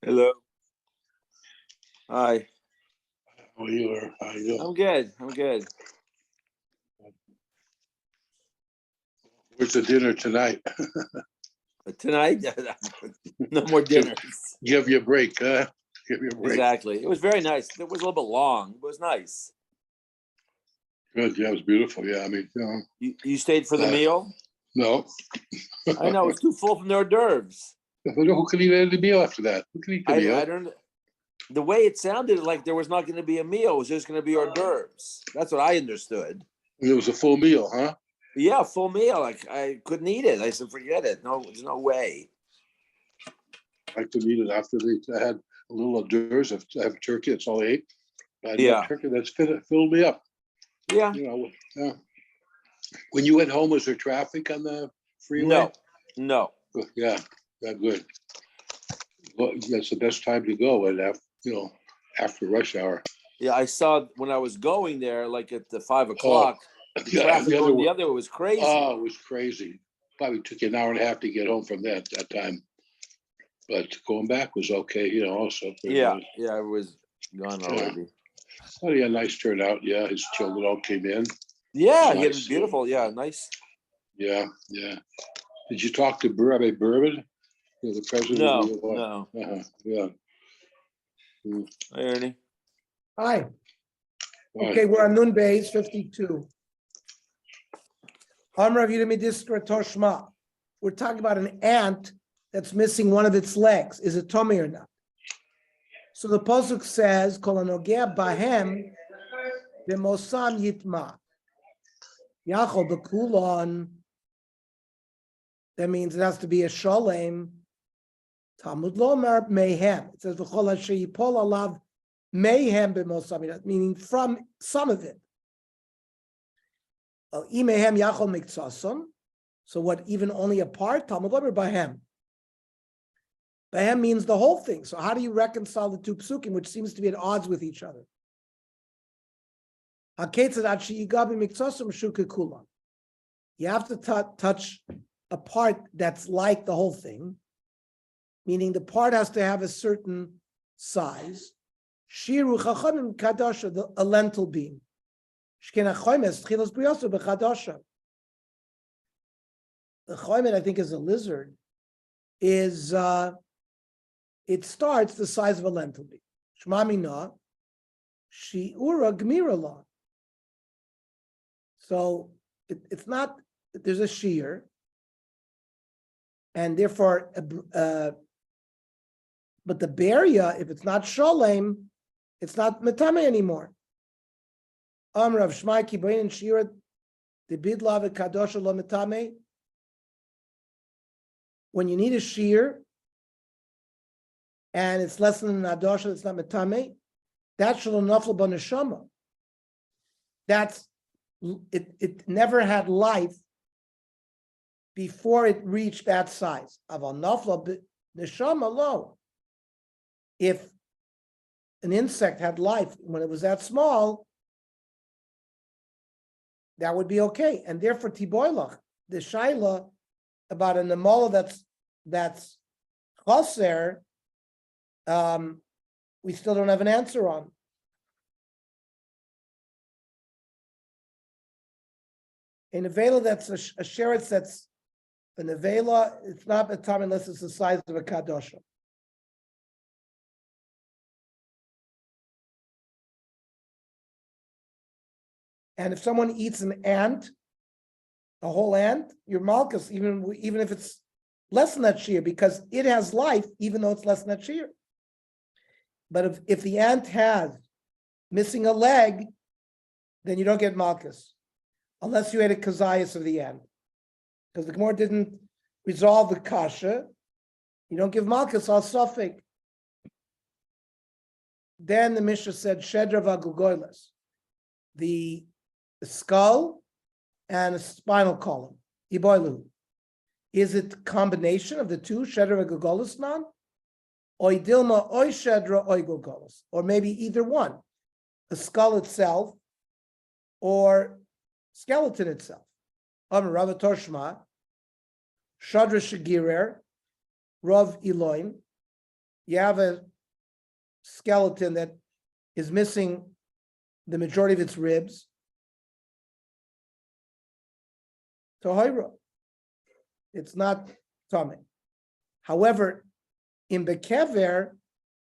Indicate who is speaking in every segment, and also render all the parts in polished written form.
Speaker 1: Hello. Hi.
Speaker 2: How are you? How are you?
Speaker 1: I'm good.
Speaker 2: Where's the dinner tonight?
Speaker 1: But tonight, no more dinners.
Speaker 2: Give you a break, huh? Give you a break.
Speaker 1: Exactly. It was very nice. It was a little bit long. It was nice.
Speaker 2: Good. Yeah, it was beautiful. Yeah, I mean,
Speaker 1: You stayed for the meal?
Speaker 2: no.
Speaker 1: I know. It was too full from the hors d'oeuvres.
Speaker 2: Who could eat the meal after that? Who could eat the meal?
Speaker 1: I don't. The way it sounded like there was not going to be a meal. It was just going to be hors d'oeuvres. That's what I understood.
Speaker 2: It was a full meal, huh?
Speaker 1: Yeah, full meal. Like I couldn't eat it. I said, forget it. No, there's no way.
Speaker 2: I couldn't eat it after I had a little hors d'oeuvres. I have turkey. That's all I ate. I had
Speaker 1: Yeah.
Speaker 2: turkey. That's filled me up.
Speaker 1: Yeah.
Speaker 2: Yeah. When you went home, was there traffic on the freeway?
Speaker 1: No.
Speaker 2: Yeah, good. Well, that's the best time to go, and after rush hour.
Speaker 1: Yeah, I saw when I was going there, like at the 5 o'clock. The traffic going the other way was crazy.
Speaker 2: Oh, it was crazy. Probably took you an hour and a half to get home from that time. But going back was okay, also.
Speaker 1: Yeah, it was gone already.
Speaker 2: Oh, yeah, nice turnout. Yeah, his children all came in.
Speaker 1: Yeah, he was beautiful. Yeah, nice.
Speaker 2: Yeah. Did you talk to Rabbi Burbin, the president?
Speaker 1: No.
Speaker 2: Yeah.
Speaker 1: Hi, Ernie.
Speaker 3: Hi. Okay, we're on Nun Beis 52. We're talking about an ant that's missing one of its legs. Is it tummy or not? So the pasuk says, "Kol hanogea bahem b'mosam yitma." Yachol b'kulon. That means it has to be a sholem. Talmud lomer mehem. It says v'chol asher yipol alav mehem b'mosam, meaning from some of it. Imehem yachol miktsasum. So what? Even only a part? Talmud lomer bahem. Bahem means the whole thing. So how do you reconcile the two psukim, which seems to be at odds with each other? You have to touch a part that's like the whole thing, meaning the part has to have a certain size. Shiru chachamim kadasha, a lentil beam. The choimet, I think, is a lizard, it starts the size of a lentil bean. Shema mina, shi'ura gmira la. So it's not, there's a shear, and therefore, but the beria, if it's not sholem, it's not metame anymore. Amrav shmai kibayin and shira, the bidla v'kadosha lo metame. When you need a shear, and it's less than an adosha, it's not metame, that's shalom nafel b'neshama. That's it never had life before it reached that size. Aval nafel b'neshama lo. If an insect had life when it was that small, that would be okay. And therefore, tiboilach, the shaila about an nemola that's chaser, we still don't have an answer on. A nevela that's a sheretz that's a nevela, it's not a time unless it's the size of a kadosha. And if someone eats an ant, a whole ant, your malchus, even if it's less than that shear, because it has life, even though it's less than that shear. But if the ant has missing a leg, then you don't get malchus, unless you ate a kazayas of the ant. Because the Gemara didn't resolve the kasha, you don't give malchus al sofik. Then the Mishnah said, Shedra v'agugoyles, the skull and a spinal column, iboilu. Is it combination of the two, Shedra v'agugoyles nan? Oy dilma, oy shedra, oy gogolos, or maybe either one, the skull itself or skeleton itself. Rav Torshma, Shadra Shagirer, Rav Eloim, you have a skeleton that is missing the majority of its ribs. Tahira. It's not tummy. However, in Bekever,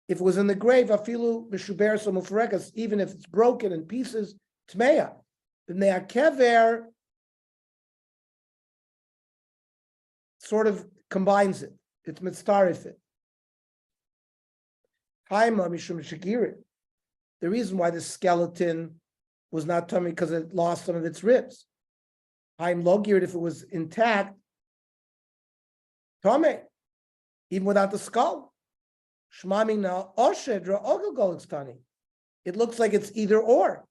Speaker 3: if it was in the grave, afilu b'shuber somufrekas, even if it's broken in pieces, tmeya. B'nei kever sort of combines it. It's mitztarif. Haima mishum shagirin. The reason why the skeleton was not tummy because it lost some of its ribs. Haim logired if it was intact, tummy, even without the skull. Shmamina oshedra ogogolixtani. It looks like it's either or.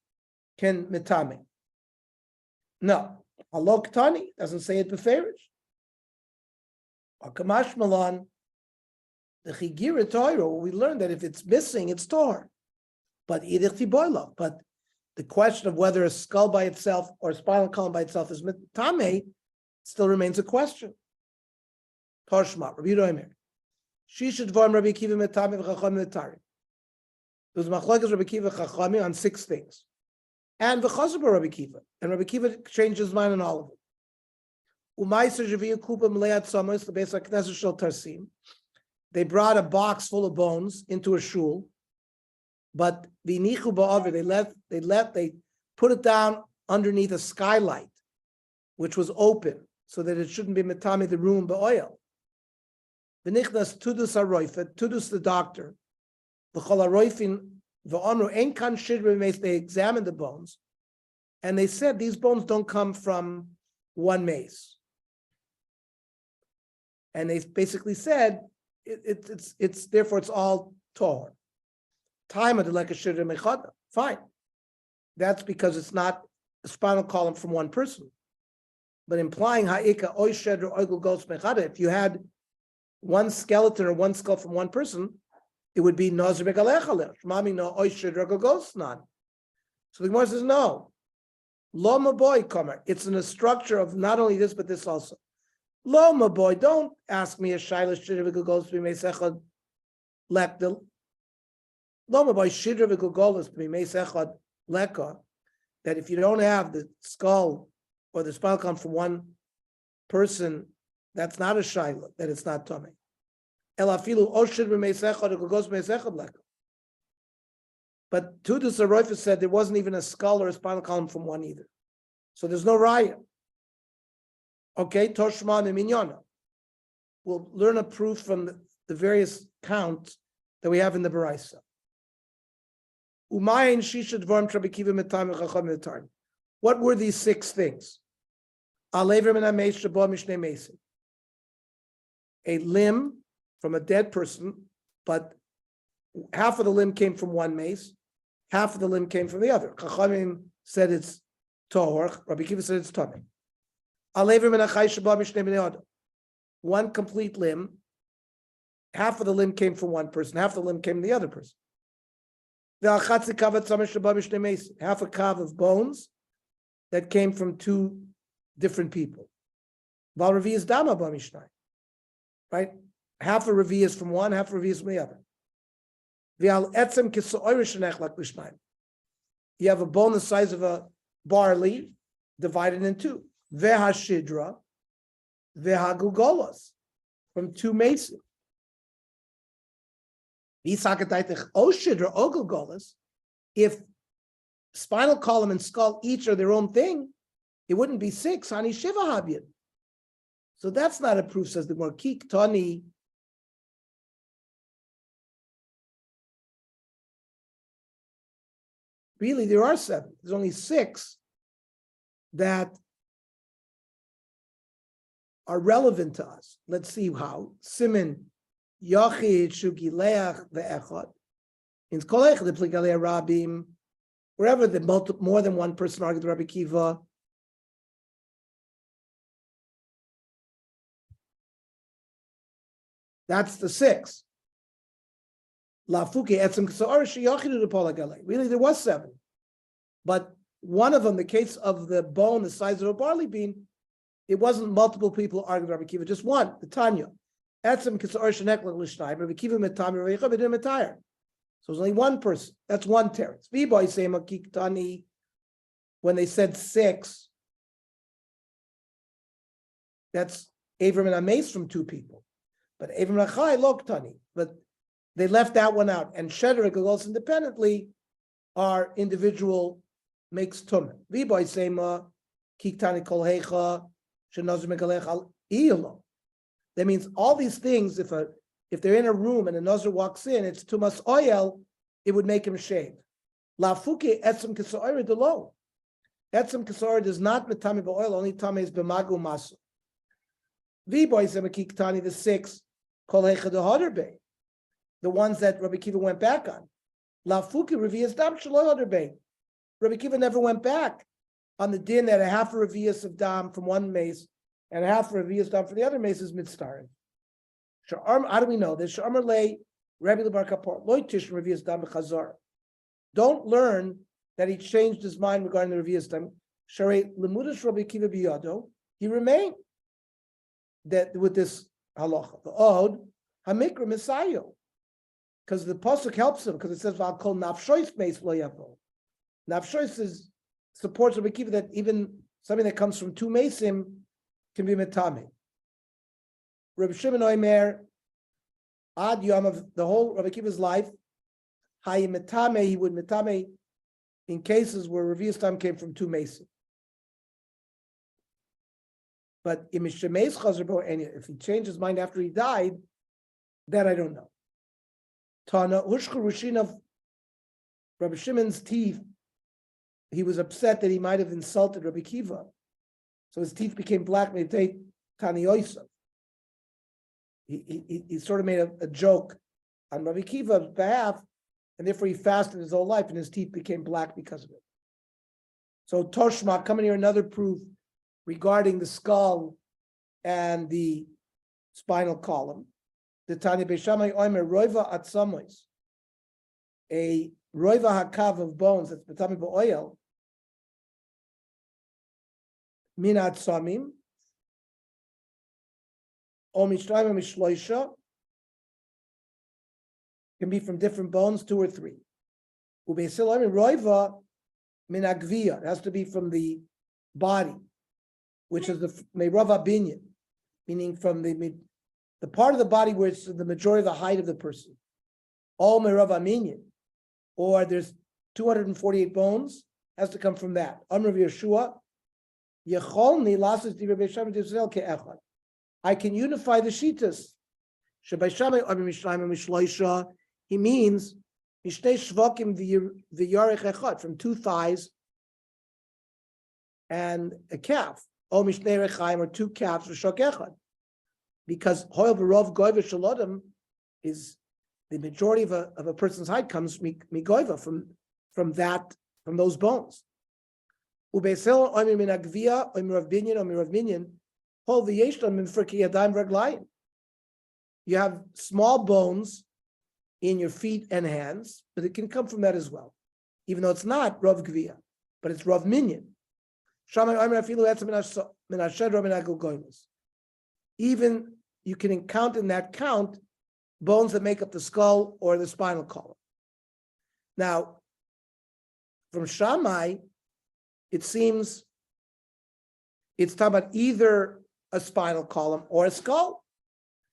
Speaker 3: Can mitami. No, halok tani doesn't say it beferish. Akamash malan, the chigira toira. We learned that if it's missing, it's tor. But but the question of whether a skull by itself or a spinal column by itself is mitame still remains a question. Toshma, Rabbi Yomi. She should form Rabbi Kiva mitame v'chacham mitari. There was machlokes Rabbi Kiva chachami on 6 things, and v'chazaber Rabbi Kiva, and Rabbi Kiva changed his mind on all of it. Umayser Javiya Kupa Meleat Somos, the base of Knesset Shel Tarsim. They brought a box full of bones into a shul, but v'nichu ba'aver, they put it down underneath a skylight, which was open, so that it shouldn't be metami the room ba'oil. V'nichnas tudus haroifet, tudus the doctor, v'chol haroifin v'onru ein kan shidre meis. They examined the bones, and they said these bones don't come from one mace. And they basically said it's therefore it's all tor. Time of the like a shidre mechada. Fine. That's because it's not a spinal column from one person. But implying ha'ika oy shedra oigul gos mechada, if you had one skeleton or one skull from one person, it would be nazir begalech mami no oy shedra gos nan. So the Gemara says no. Lo maboy kamer. It's in a structure of not only this but this also. Lo maboy, don't ask me a shayla shidra gos b'meisechad lekdil. Lo maboy shidra gos b'meisechad leka. That if you don't have the skull or the spinal column from one person, that's not a shayla, that it's not tummy. Elafilu oshid b'meisechad or gos b'meisechad leka. But Tudus Aroifa said there wasn't even a skull or a spinal column from one either. So there's no raya. Okay, Toshma Minyana. We'll learn a proof from the various counts that we have in the Baraisa. Umayin Shishad Vorm Trabikiva Metam Chacham Metarn. What were these 6 things? A limb from a dead person, but half of the limb came from one mace, half of the limb came from the other. Chachamim said it's tohor. Rabbi Kiva said it's tummy. One complete limb, half of the limb came from one person, half of the limb came from the other person. Half a kav of bones that came from 2 different people. Ravi is dama b'mishnai, right? Half a ravi is from one, half a ravi is from the other. You have a bone the size of a barley divided in 2. Vehashidra, vehagugolos, from 2 mason. If spinal column and skull each are their own thing, it wouldn't be 6. Hani shiva habyan. So that's not a proof, says the more kik tani. Really, there are 7. There's only 6 that are relevant to us. Let's see how. Simin Yachid Shugileach ve'echad. In Kolech the Pligalei Rabim, wherever the more than one person argued Rabbi Kiva. That's the 6. Really, there was 7. But one of them, the case of the bone the size of a barley bean, it wasn't multiple people arguing Rabbi Kiva, just one, the Tanya. Etzem Kisar Shenek L'Shnayim, Rabbi Kiva Metami, Rabbi Yechanan didn't retire. So there's only one person. That's one teretz. V'boy Sema Kiktani, when they said 6, that's Avram and Ames from 2 people. But Avram and Achai Loktani. But they left that one out. And Shedder and Galos independently are individual makes tumah. V'boy Sema Kiktani Kol Hecha Shenazir Megalech Al Iyalo. That means all these things, if they're in a room and a nazir walks in, it's tumas oil, it would make him shave. Lafuke etzem kesoira delo. Etzem kesoira does not metame ba'oil, only tame is b'magu masu. V'boy zemakik tani, the 6, kol hecha dehoder be, the ones that Rabbi Kiva went back on. Lafuke revias dam shelo hoder be. Rabbi Kiva never went back on the din that a half a revias of dam from one mace and a half a revias dam for the other mace is mitzdarim. How do we know this? Don't learn that he changed his mind regarding the Revi'as Dam. He remained that with this halacha. The od hamikra misayo, because the pasuk helps him because it says I'll call nafshois meis lo yavo. Nafshois supports Rabbi Kiva that even something that comes from 2 mesim can be metame. Rabbi Shimon Omer, ad yom of the whole Rabbi Kiva's life, hayim metame, he would metame in cases where Revi'as Dam came from 2 mesim. But if he changed his mind after he died, that I don't know. Tana Hushka Rushin of Rabbi Shimon's teeth, he was upset that he might have insulted Rabbi Kiva. So his teeth became black, Tani Yosef. He sort of made a joke on Rabbi Kiva's behalf, and therefore he fasted his whole life, and his teeth became black because of it. So Toshma, coming here, another proof regarding the skull and the spinal column. The Tanya Beishamai Omer Roiva Atzamois, a Roiva Hakav of bones that's Betami Ba'oil, Minat Samim, O Mishraim Mishloisha, can be from different bones, 2 or 3. Ubeisil Omer Roiva Minagvia, it has to be from the body, which is the Meirava Binyan, meaning from the part of the body where it's the majority of the height of the person. All Meirava Minyan, or there's 248 bones, has to come from that. Amr Yeshua, Yecholni lasses di Rabbi Shammai Yisrael ke'echad. I can unify the shitas. Shabbai Shammai Amr Mishraim Mishloisha, he means Mishtei Shvakim v'yarech echad, from 2 thighs and a calf. O Mishnei Rechaim, or 2 calves for shok echad, because hoil v'rov goiva shalodam is the majority of a person's height comes migoiva from those bones. Ubeisel oimir min agvia oimir of binyan hol v'yeshlam min friki yadayim v'raglayim. You have small bones in your feet and hands, but it can come from that as well, even though it's not rov gvia, but it's rov minyan. Even you can count in that count bones that make up the skull or the spinal column. Now, from Shammai, it seems it's talking about either a spinal column or a skull.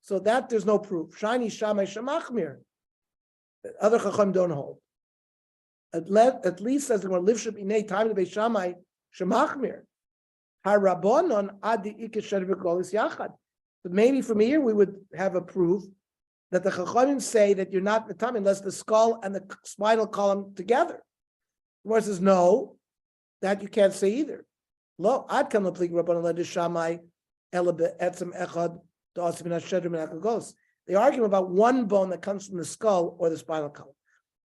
Speaker 3: So that there's no proof. Shiny Shammai Shamachmir. Other Chacham don't hold. At least as the more livship inay time to be Shammai Shemachmir, Harabonon adi ikesher v'golis yachad. But maybe from here we would have a proof that the Chachamim say that you're not metam unless the skull and the spinal column together. The Gemara says no, that you can't say either. Lo ad kam leplik Rabbanon ledishamai ela be'etzem echad da'asim min hashedrim min hakagos. They argue about one bone that comes from the skull or the spinal column.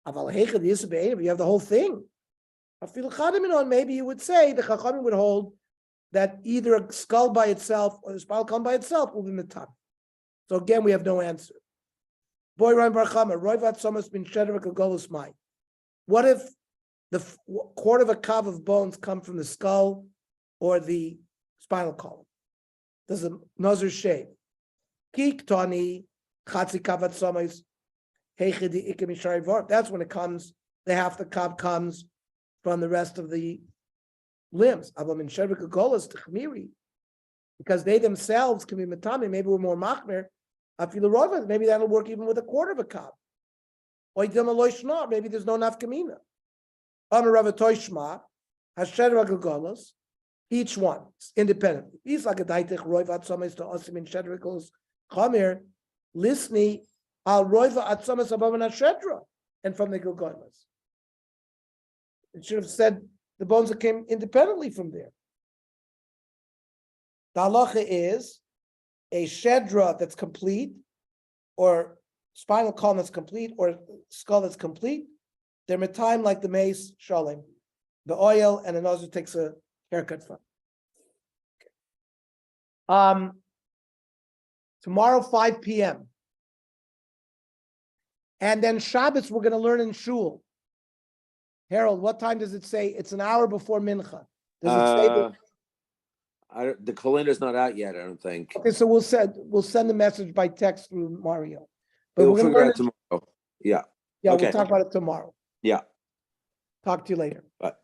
Speaker 3: Aval heichad yisub be'enav, you have the whole thing. Maybe you would say the Chachamim would hold that either a skull by itself or the spinal column by itself will be metam. So again, we have no answer. Boy, Ryan Barchama, Roivat Somas bin Shedrak Golus Mai. What if the quarter of a kav of bones come from the skull or the spinal column? Does the nazir shave? Kiktoni, chatzi kavat somis, heichidi ikim ishari vor. That's when it comes, the half the cup comes from the rest of the limbs. Abam in shervik golas techmiri, because they themselves can be matami. Maybe we're more machmer. Afilu maybe that'll work even with a quarter of a cup. Maybe there's no nafkamina. Each one independently. He's like a daitich roivat somes to osim in shedrikos chomer, listening al roiva at somes above an ashedra, and from the gilgolas. It should have said the bones that came independently from there. The halacha is a shedra that's complete, or spinal column that's complete, or skull that's complete. They're metime like the mace shalom, the oil, and another takes a haircut from. Tomorrow 5 p.m. And then Shabbos we're going to learn in shul. Harold, what time does it say? It's an hour before mincha. Does it say that?
Speaker 1: The calendar's not out yet, I don't think.
Speaker 3: Okay, so we'll send the message by text through Mario. But
Speaker 1: We'll
Speaker 3: we're going to
Speaker 1: figure
Speaker 3: learn
Speaker 1: out tomorrow. Yeah.
Speaker 3: Yeah,
Speaker 1: Okay.
Speaker 3: we'll talk about it tomorrow.
Speaker 1: Yeah.
Speaker 3: Talk to you later.
Speaker 1: Bye.